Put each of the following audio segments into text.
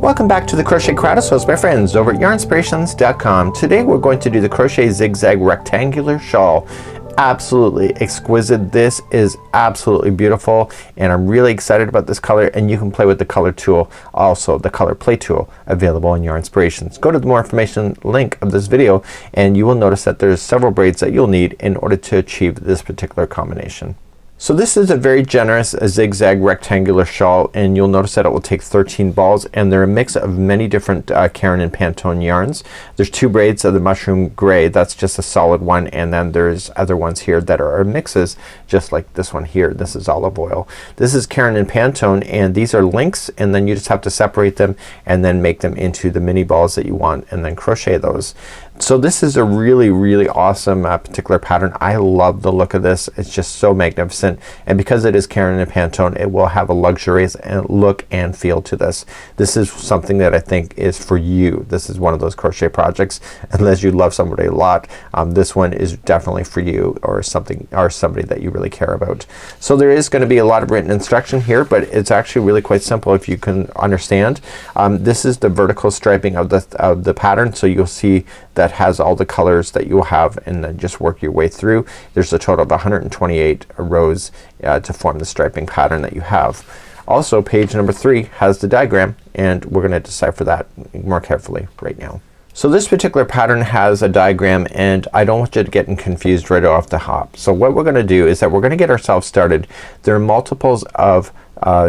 Welcome back to the Crochet Crowd Host, my friends over at yarnspirations.com. Today we're going to do the Crochet Zig-Zag Rectangular Shawl. Absolutely exquisite. This is absolutely beautiful and I'm really excited about this color, and you can play with the color tool, also the color play tool, available in Yarnspirations. Go to the more information link of this video and you will notice that there's several braids that you'll need in order to achieve this particular combination. So this is a very generous zigzag rectangular shawl, and you'll notice that it will take 13 balls, and they're a mix of many different Caron and Pantone yarns. There's two braids of the mushroom gray, that's just a solid one, and then there's other ones here that are mixes, just like this one here. This is olive oil. This is Caron and Pantone, and these are links, and then you just have to separate them and then make them into the mini balls that you want and then crochet those. So this is a really awesome particular pattern. I love the look of this. It's just so magnificent, and because it is Caron and Pantone, it will have a luxurious look and feel to this. This is something that I think is for you. This is one of those crochet projects, unless you love somebody a lot, this one is definitely for you, or something, or somebody that you really care about. So there is going to be a lot of written instruction here, but it's actually really quite simple if you can understand. This is the vertical striping of the pattern, so you'll see that has all the colors that you will have, and then just work your way through. There's a total of 128 rows to form the striping pattern that you have. Also, page number 3 has the diagram, and we're gonna decipher that more carefully right now. So this particular pattern has a diagram, and I don't want you to get confused right off the hop. So what we're gonna do is that we're gonna get ourselves started. There are multiples of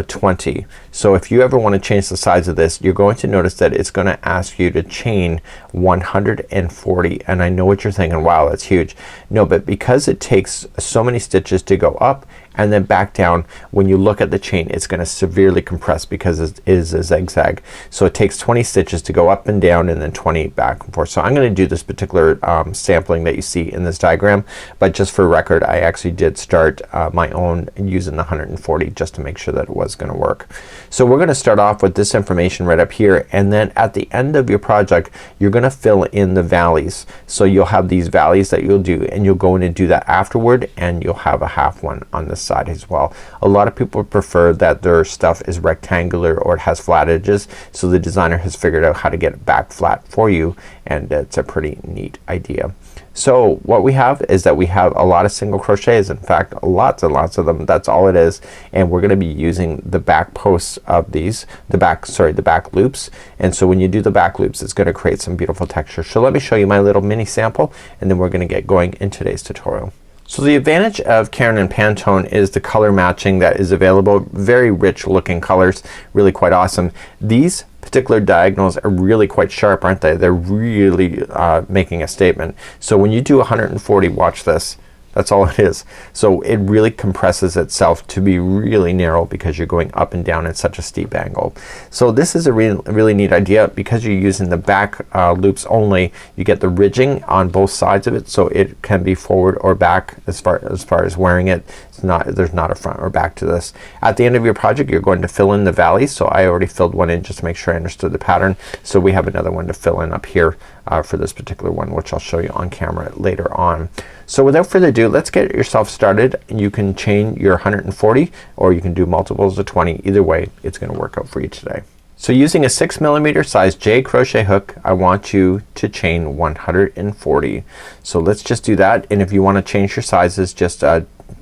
20. So if you ever want to change the size of this, you're going to notice that it's gonna ask you to chain 140, and I know what you're thinking, wow, that's huge. No, but because it takes so many stitches to go up and then back down, when you look at the chain it's gonna severely compress because it is a zigzag. So it takes 20 stitches to go up and down, and then 20 back and forth. So I'm gonna do this particular sampling that you see in this diagram, but just for record I actually did start my own using the 140 just to make sure that it was gonna work. So we're gonna start off with this information right up here, and then at the end of your project you're gonna fill in the valleys. So you'll have these valleys that you'll do, and you'll go in and do that afterward, and you'll have a half one on this side as well. A lot of people prefer that their stuff is rectangular or it has flat edges, so the designer has figured out how to get it back flat for you, and it's a pretty neat idea. So what we have is that we have a lot of single crochets, in fact lots and lots of them. That's all it is, and we're gonna be using the back posts of these, the back loops, and so when you do the back loops it's gonna create some beautiful texture. So let me show you my little mini sample, and then we're gonna get going in today's tutorial. So the advantage of Caron and Pantone is the color matching that is available. Very rich looking colors, really quite awesome. These particular diagonals are really quite sharp, aren't they? They're really making a statement. So when you do 140, watch this. That's all it is. So it really compresses itself to be really narrow because you're going up and down at such a steep angle. So this is a really neat idea. Because you're using the back loops only, you get the ridging on both sides of it, so it can be forward or back as far as wearing it. There's not a front or back to this. At the end of your project you're going to fill in the valleys. So I already filled one in just to make sure I understood the pattern. So we have another one to fill in up here for this particular one, which I'll show you on camera later on. So without further ado, let's get yourself started. You can chain your 140, or you can do multiples of 20. Either way it's gonna work out for you today. So using a 6mm size J crochet hook, I want you to chain 140. So let's just do that, and if you want to change your sizes, just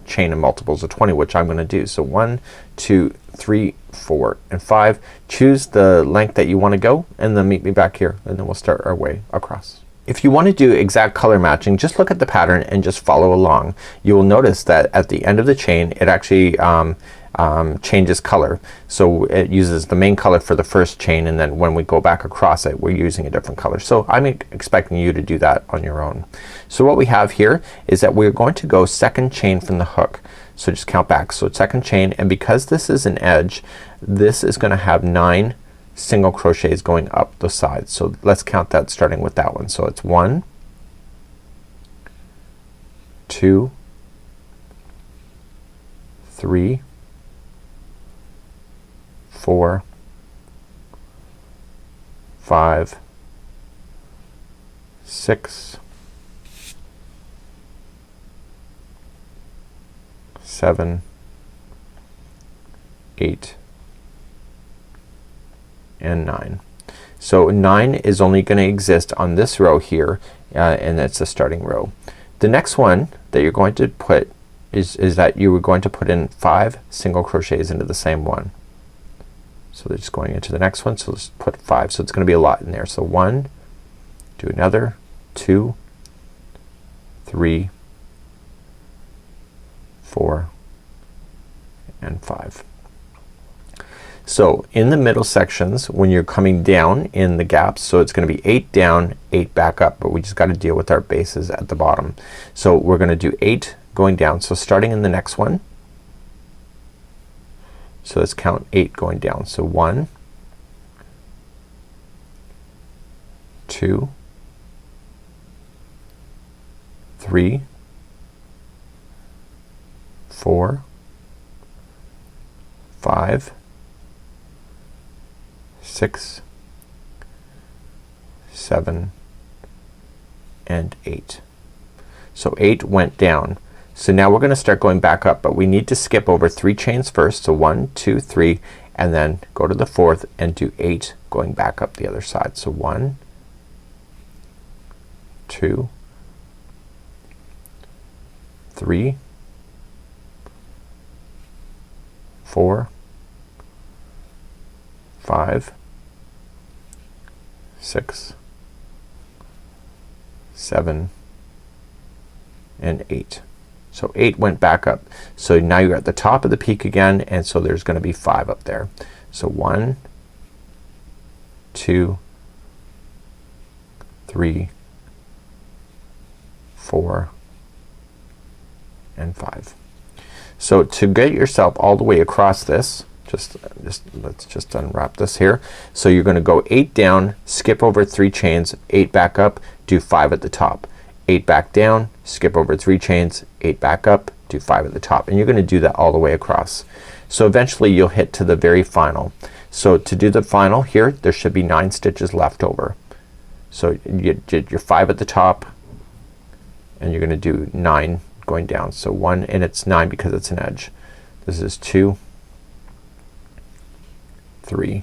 chain in multiples of 20, which I'm gonna do. So 1, 2, 3, 4, and 5. Choose the length that you want to go, and then meet me back here, and then we'll start our way across. If you want to do exact color matching, just look at the pattern and just follow along. You will notice that at the end of the chain it actually changes color. So it uses the main color for the first chain, and then when we go back across it we're using a different color. So I'm expecting you to do that on your own. So what we have here is that we're going to go second chain from the hook. So just count back. So second chain, and because this is an edge, this is gonna have 9 single crochets going up the sides. So let's count that starting with that one. So it's 1, 2, 3, 4, 5, 6, 7, 8, and 9. So 9 is only going to exist on this row here, and that's the starting row. The next one that you're going to put is that you were going to put in 5 single crochets into the same one. So they're just going into the next one, so let's put 5. So it's going to be a lot in there. So 1, do another, 2, 3, 4, and 5. So in the middle sections when you're coming down in the gaps, so it's gonna be 8 down, 8 back up, but we just gotta deal with our bases at the bottom. So we're gonna do 8 going down. So starting in the next one, so let's count 8 going down. So 1, 2, 3, 4, 5, 6, 7, and 8. So 8 went down. So now we're gonna start going back up, but we need to skip over 3 chains first. So 1, 2, 3, and then go to the 4th and do 8 going back up the other side. So 1, 2, 3, 4, 5, 6, 7, and 8. So 8 went back up. So now you're at the top of the peak again, and so there's gonna be 5 up there. So 1, 2, 3, 4, and 5. So to get yourself all the way across this, let's just unwrap this here. So you're gonna go 8 down, skip over 3 chains, 8 back up, do 5 at the top. 8 back down, skip over 3 chains, 8 back up, do 5 at the top, and you're gonna do that all the way across. So eventually you'll hit to the very final. So to do the final here, there should be 9 stitches left over. So you did your 5 at the top, and you're gonna do 9 going down. So 1, and it's 9 because it's an edge. This is 2, 3,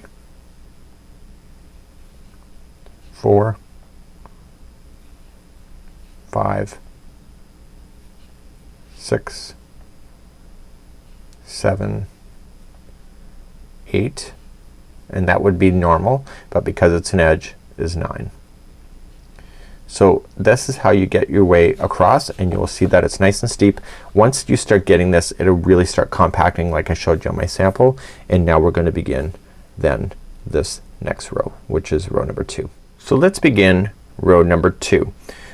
4, 5, 6, 7, 8, and that would be normal, but because it's an edge is 9. So this is how you get your way across, and you'll see that it's nice and steep. Once you start getting this, it'll really start compacting like I showed you on my sample. And now we're gonna begin then this next row, which is row number 2. So let's begin row number 2.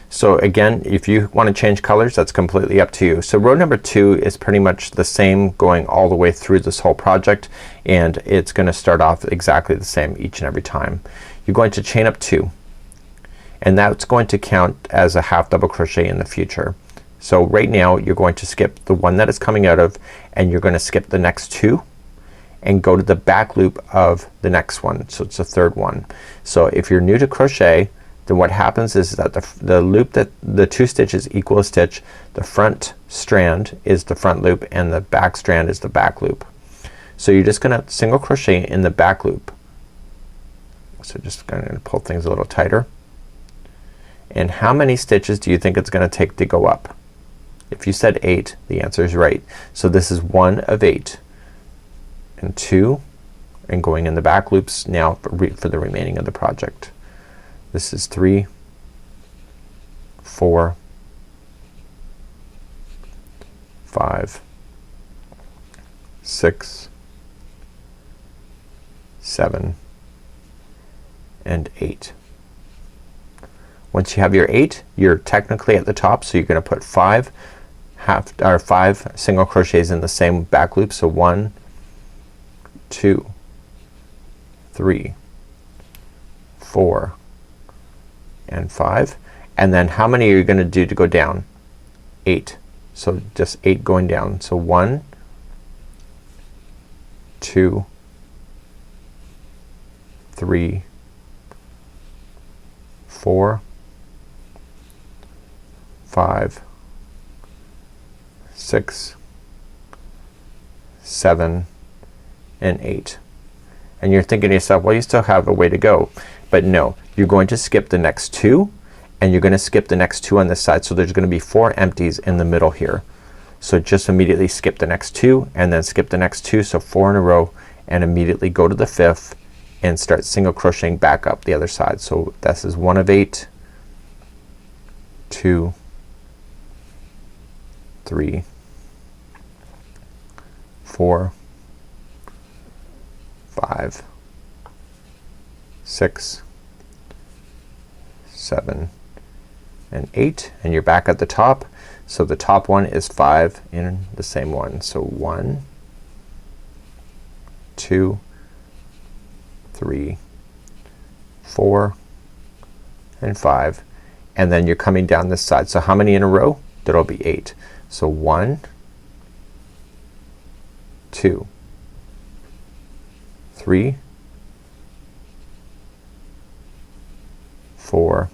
So again, if you want to change colors, that's completely up to you. So row number 2 is pretty much the same going all the way through this whole project, and it's gonna start off exactly the same each and every time. You're going to chain up 2, and that's going to count as a half double crochet in the future. So right now you're going to skip the one that it's coming out of, and you're gonna skip the next 2 and go to the back loop of the next one. So it's the 3rd one. So if you're new to crochet, then what happens is that the loop that the 2 stitches equal a stitch, the front strand is the front loop and the back strand is the back loop. So you're just gonna single crochet in the back loop. So just gonna pull things a little tighter. And how many stitches do you think it's gonna take to go up? If you said 8, the answer is right. So this is 1 of 8, and 2, and going in the back loops now for the remaining of the project. This is 3, 4, 5, 6, 7, and 8. Once you have your 8, you're technically at the top, so you're gonna put 5 single crochets in the same back loop. So 1, 2, 3, 4, and 5. And then how many are you gonna do to go down? 8. So just 8 going down. So 1, 2, 3, 4, 5, 6, 7, and 8. And you're thinking to yourself, well, you still have a way to go. But no, you're going to skip the next 2 and you're gonna skip the next 2 on this side. So there's gonna be 4 empties in the middle here. So just immediately skip the next 2 and then skip the next 2, so 4 in a row, and immediately go to the 5th and start single crocheting back up the other side. So this is 1 of 8, 2, 3, 4, 5, 6, 7 and 8, and you're back at the top. So the top one is 5 in the same one. So 1, 2, 3, 4 and 5, and then you're coming down this side. So how many in a row? There'll be 8. So 1, 2, 3, 4,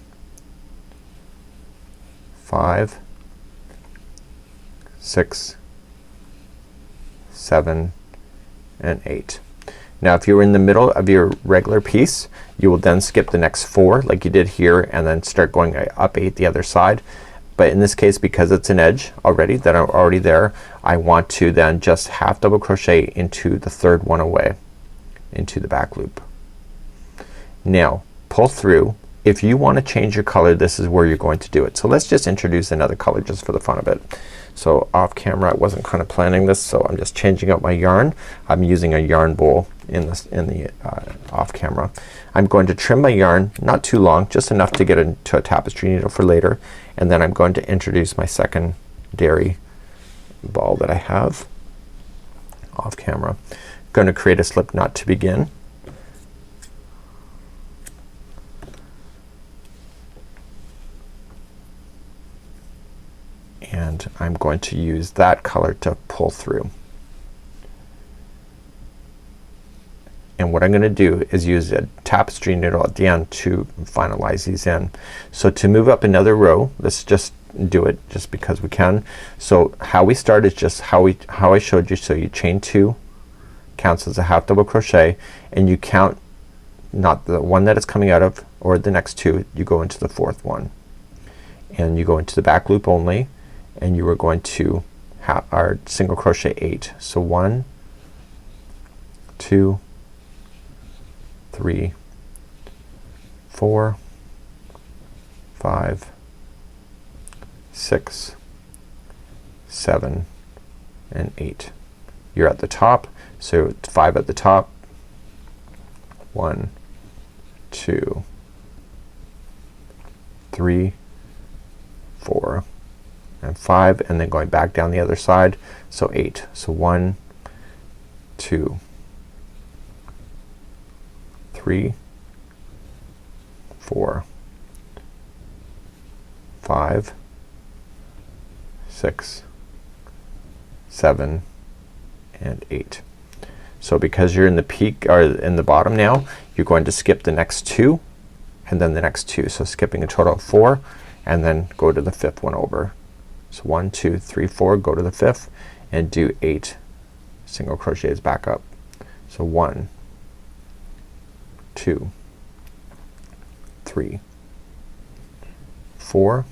5, 6, 7 and 8. Now if you're in the middle of your regular piece, you will then skip the next 4 like you did here and then start going up 8 the other side. But in this case, because it's an edge already that are already there, I want to then just half double crochet into the 3rd one away into the back loop. Now pull through. If you want to change your color, this is where you're going to do it. So let's just introduce another color just for the fun of it. So off camera, I wasn't kind of planning this, so I'm just changing out my yarn. I'm using a yarn bowl in the off camera. I'm going to trim my yarn, not too long, just enough to get into a tapestry needle for later, and then I'm going to introduce my secondary ball that I have off camera. I'm going to create a slip knot to begin. And I'm going to use that color to pull through. And what I'm gonna do is use a tapestry needle at the end to finalize these in. So to move up another row, let's just do it just because we can. So how we start is just how I showed you. So you chain 2, counts as a half double crochet, and you count not the one that it's coming out of or the next 2, you go into the 4th one. And you go into the back loop only, and you are going to our single crochet 8. So 1, 2, 3, 4, 5, 6, 7 and 8. You're at the top, so 5 at the top. 1, 2, 3, 4 and 5, and then going back down the other side, so 8. So 1, 2, 3, 4, 5, 6, 7 and 8. So because you're in the peak or in the bottom now, you're going to skip the next 2 and then the next 2. So skipping a total of 4 and then go to the 5th one over. So 1, 2, 3, 4, go to the 5th and do 8 single crochets back up. So 1, 2, 3, 4,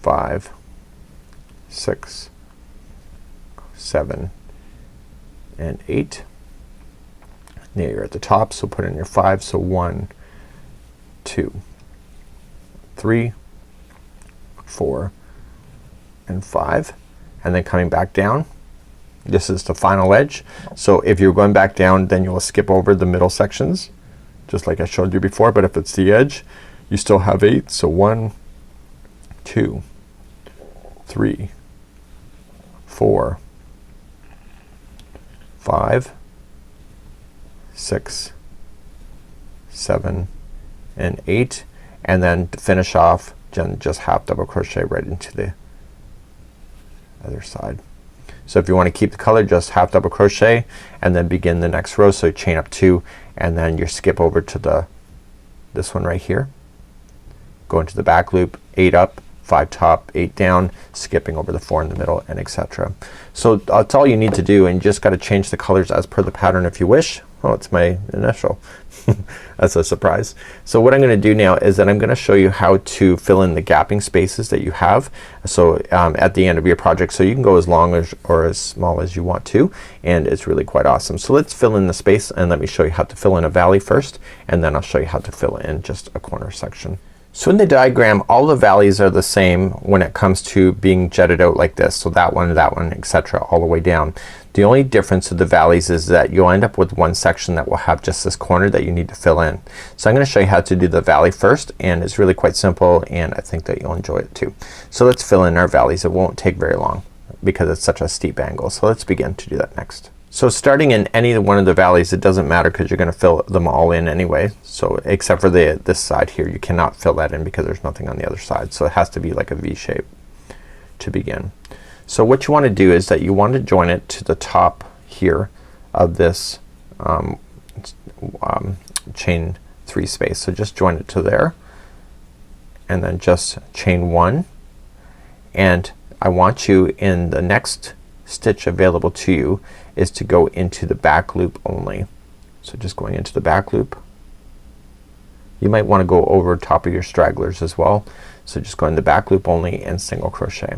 5, 6, 7 and 8. Now you're at the top, so put in your 5. So 1, 2, 3, 4 and 5, and then coming back down. This is the final edge. So if you're going back down, then you'll skip over the middle sections just like I showed you before, but if it's the edge, you still have 8. So 1, 2, 3, 4, 5, 6, 7 and 8, and then to finish off just half double crochet right into the other side. So if you want to keep the color, just half double crochet and then begin the next row. So chain up 2 and then you skip over to this one right here, go into the back loop, 8 up, 5 top, 8 down, skipping over the 4 in the middle, and etc. So that's all you need to do, and you just got to change the colors as per the pattern if you wish. Oh, it's my initial. That's a surprise. So what I'm gonna do now is that I'm gonna show you how to fill in the gapping spaces that you have. So at the end of your project, so you can go as long as or as small as you want to, and it's really quite awesome. So let's fill in the space, and let me show you how to fill in a valley first, and then I'll show you how to fill in just a corner section. So in the diagram, all the valleys are the same when it comes to being jetted out like this. So that one, etc., all the way down. The only difference of the valleys is that you'll end up with one section that will have just this corner that you need to fill in. So I'm gonna show you how to do the valley first, and it's really quite simple, and I think that you'll enjoy it too. So let's fill in our valleys. It won't take very long because it's such a steep angle. So let's begin to do that next. So starting in any one of the valleys, it doesn't matter because you're gonna fill them all in anyway. So except for this side here, you cannot fill that in because there's nothing on the other side. So it has to be like a V shape to begin. So what you want to do is that you want to join it to the top here of this chain 3 space. So just join it to there, and then just chain 1, and I want you in the next stitch available to you is to go into the back loop only. So just going into the back loop. You might want to go over top of your stragglers as well. So just go in the back loop only and single crochet.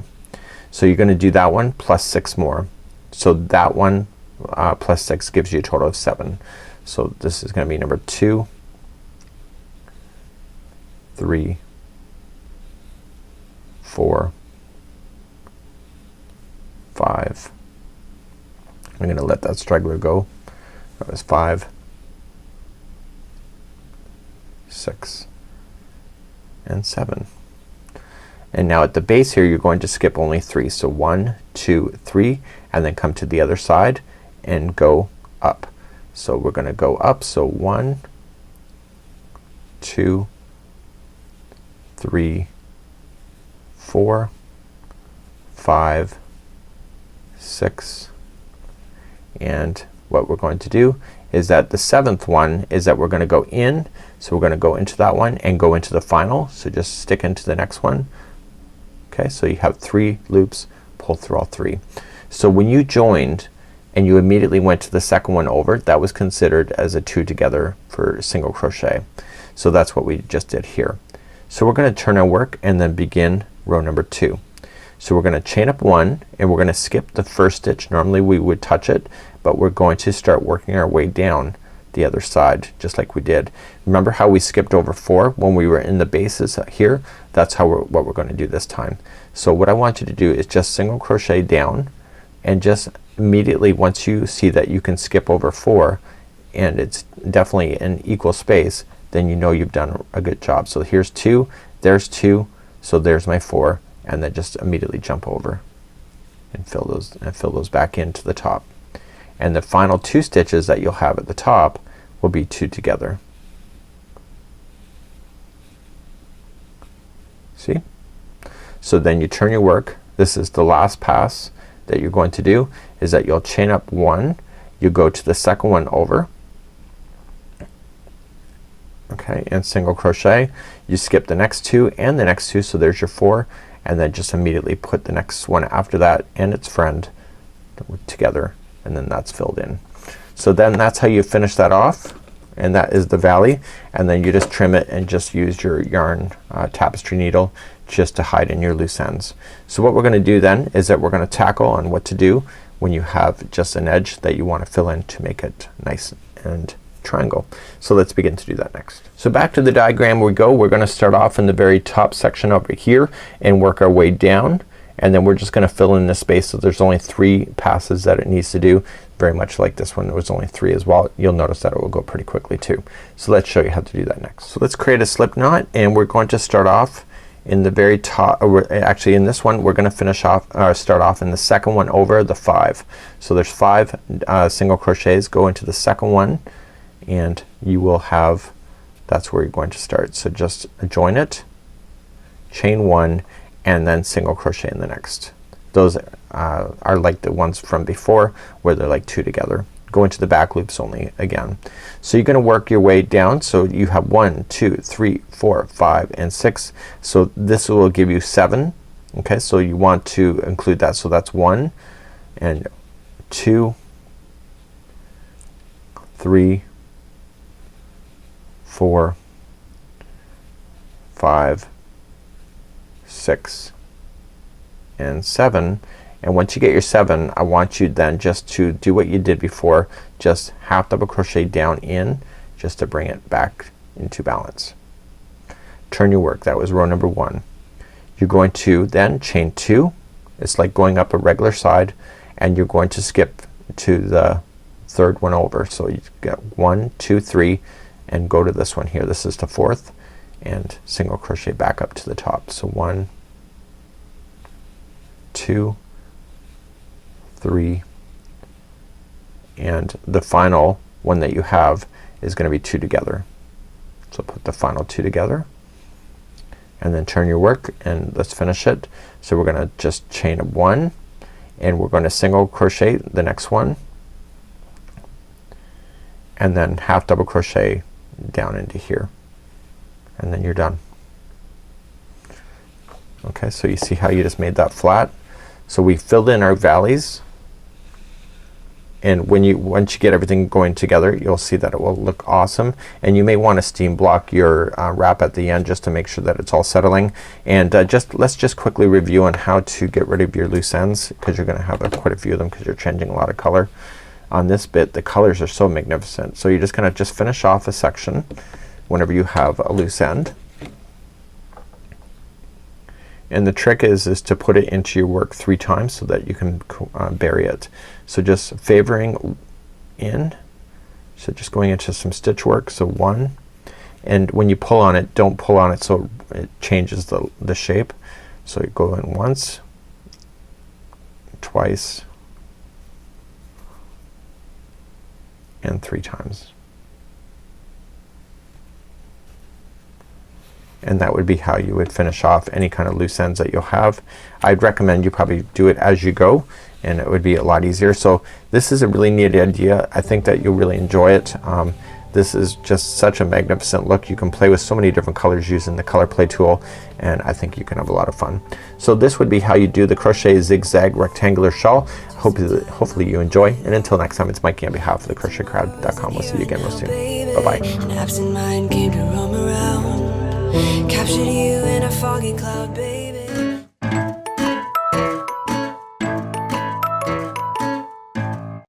So you're gonna do that one plus 6 more. So that one plus 6 gives you a total of 7. So this is gonna be number 2, 3, 4, 5. I'm gonna let that straggler go. That was 5, 6, and 7. And now at the base here you're going to skip only 3. So 1, 2, 3, and then come to the other side and go up. So we're gonna go up. So 1, 2, 3, 4, 5, 6, and what we're going to do is that the 7th one is that we're gonna go in. So we're gonna go into that one and go into the final. So just stick into the next one. Okay, so you have 3 loops, pull through all 3. So when you joined and you immediately went to the second one over, that was considered as a 2 together for single crochet. So that's what we just did here. So we're gonna turn our work and then begin row number 2. So we're gonna chain up 1 and we're gonna skip the first stitch. Normally we would touch it, but we're going to start working our way down the other side just like we did. Remember how we skipped over 4 when we were in the bases here? That's how what we're going to do this time. So what I want you to do is just single crochet down, and just immediately once you see that you can skip over 4 and it's definitely an equal space, then you know you've done a good job. So here's 2, there's 2, so there's my 4, and then just immediately jump over and fill those back into the top. And the final 2 stitches that you'll have at the top will be 2 together. See? So then you turn your work. This is the last pass that you're going to do, is that you'll chain up 1, you go to the second one over, okay, and single crochet. You skip the next 2 and the next 2, so there's your 4, and then just immediately put the next one after that and its friend together, and then that's filled in. So then that's how you finish that off, and that is the valley, and then you just trim it and just use your yarn tapestry needle just to hide in your loose ends. So what we're gonna do then is that we're gonna tackle on what to do when you have just an edge that you want to fill in to make it nice and triangle. So let's begin to do that next. So back to the diagram we go. We're gonna start off in the very top section over here and work our way down, and then we're just gonna fill in this space. So there's only 3 passes that it needs to do, very much like this one. There was only 3 as well. You'll notice that it will go pretty quickly too. So let's show you how to do that next. So let's create a slip knot, and we're going to start off in the very top. Actually in this one we're gonna finish off start off in the second one over the 5. So there's 5 single crochets. Go into the second one and you will have, that's where you're going to start. So just join it, chain 1, and then single crochet in the next. Those are like the ones from before where they're like 2 together. go into the back loops only again. So you're gonna work your way down. So you have 1, 2, 3, 4, 5 and 6. So this will give you 7. Okay, so you want to include that. So that's 1 and 2, 3, 4, 5, 6 and 7. And once you get your 7, I want you then just to do what you did before, just half double crochet down in, just to bring it back into balance. Turn your work. That was row number 1. You're going to then chain 2. It's like going up a regular side, and you're going to skip to the third one over. So you get 1, 2, 3 and go to this one here. This is the 4th, and single crochet back up to the top. So 1, 2, 3, and the final one that you have is going to be 2 together. So put the final 2 together and then turn your work and let's finish it. So we're gonna just chain 1 and we're going to single crochet the next one and then half double crochet down into here, and then you're done. Okay, so you see how you just made that flat. So we filled in our valleys, and once you get everything going together, you'll see that it will look awesome. And you may want to steam block your wrap at the end just to make sure that it's all settling. And let's just quickly review on how to get rid of your loose ends, because you're gonna have quite a few of them because you're changing a lot of color. On this bit, the colors are so magnificent. So you're just gonna finish off a section whenever you have a loose end. And the trick is to put it into your work 3 times so that you can bury it. So just favoring in, so just going into some stitch work. So 1, and when you pull on it, don't pull on it so it changes the shape. So you go in once, twice, and 3 times. And that would be how you would finish off any kind of loose ends that you'll have. I'd recommend you probably do it as you go, and it would be a lot easier. So this is a really neat idea. I think that you'll really enjoy it. This is just such a magnificent look. You can play with so many different colors using the color play tool, and I think you can have a lot of fun. So this would be how you do the Crochet Zig-Zag Rectangular Shawl. Hopefully you enjoy, and until next time, it's Mikey on behalf of the crochetcrowd.com. We'll see you again real soon. Bye bye. Captured you in a foggy cloud, babe.